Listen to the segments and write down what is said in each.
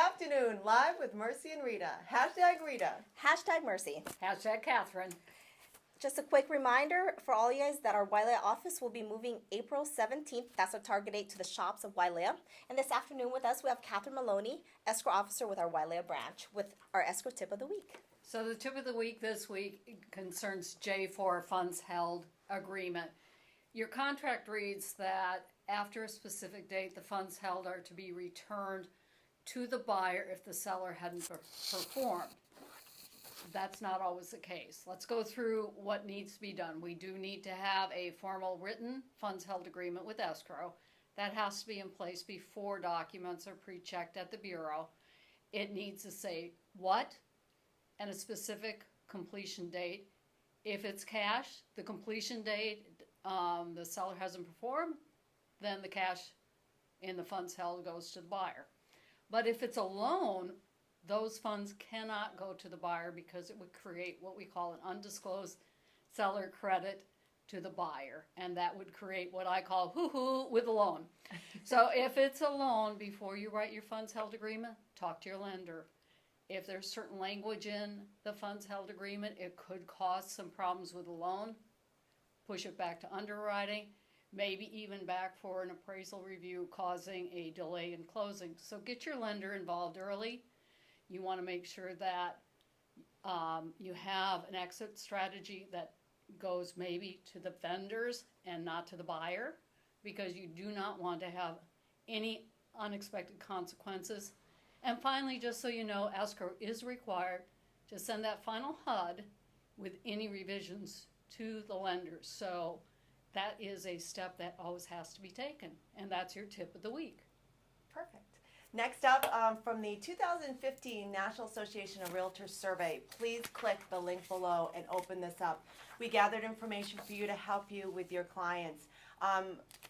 afternoon, live with Mercy and Reta. Hashtag Reta. Hashtag Mercy. Hashtag Kathryn. Just a quick reminder for all you guys that our Wailea office will be moving April 17th. That's our target date to the shops of Wailea. And this afternoon with us, we have Kathryn Maloney, escrow officer with our Wailea branch, with our escrow tip of the week. So the tip of the week this week concerns J-4 funds held agreement. Your contract reads that after a specific date, the funds held are to be returned to the buyer if the seller hadn't performed. That's not always the case. Let's go through what needs to be done. We do need to have a formal written funds held agreement with escrow. That has to be in place before documents are pre-checked at the Bureau. It needs to say what and a specific completion date. If it's cash, the completion date, the seller hasn't performed, then the cash in the funds held goes to the buyer. But if it's a loan, those funds cannot go to the buyer because it would create what we call an undisclosed seller credit to the buyer. And that would create what I call hoo-hoo with a loan. So if it's a loan, before you write your funds held agreement, talk to your lender. If there's certain language in the funds held agreement, it could cause some problems with the loan. Push it back to underwriting, maybe even back for an appraisal review, causing a delay in closing. So get your lender involved early. You want to make sure that you have an exit strategy that goes maybe to the vendors and not to the buyer, because you do not want to have any unexpected consequences. And finally, just so you know, escrow is required to send that final HUD with any revisions to the lenders. So that is a step that always has to be taken. And that's your tip of the week. Perfect. Next up, from the 2015 National Association of Realtors survey, please click the link below and open this up. We gathered information for you to help you with your clients.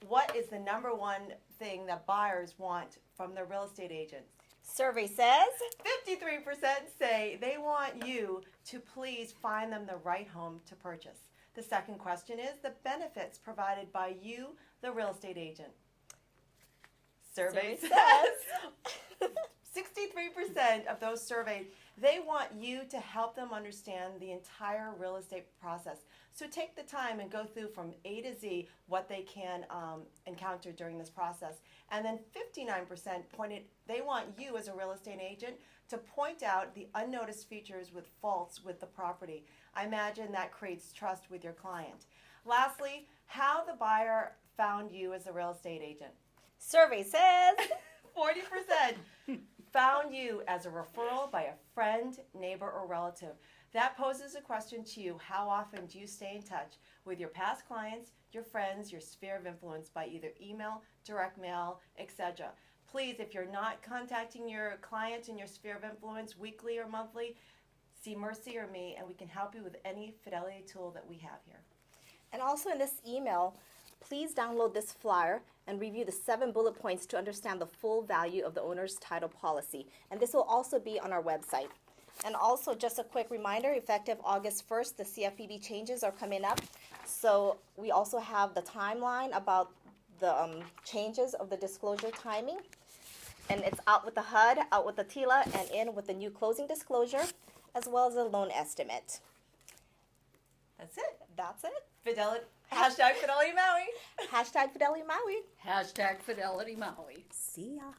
What is the number one thing that buyers want from their real estate agents? Survey says 53% say they want you to please find them the right home to purchase. The second question is the benefits provided by you, the real estate agent. Survey says 63% of those surveyed, they want you to help them understand the entire real estate process. So take the time and go through from A to Z what they can encounter during this process. And then 59% pointed, they want you as a real estate agent to point out the unnoticed features with faults with the property. I imagine that creates trust with your client. Lastly, how the buyer found you as a real estate agent. Survey says 40% found you as a referral by a friend, neighbor, or relative. That poses a question to you. How often do you stay in touch with your past clients, your friends, your sphere of influence by either email, direct mail, etc.? Please, if you're not contacting your clients in your sphere of influence weekly or monthly, see Mercy or me, and we can help you with any Fidelity tool that we have here. And also in this email, please download this flyer and review the 7 bullet points to understand the full value of the owner's title policy. And this will also be on our website. And also, just a quick reminder, effective August 1st, the CFPB changes are coming up. So we also have the timeline about the changes of the disclosure timing. And it's out with the HUD, out with the TILA, and in with the new closing disclosure, as well as a loan estimate. That's it. That's it. Fidelity. Hashtag Fidelity Maui. Hashtag Fidelity Maui. Hashtag Fidelity Maui. See ya.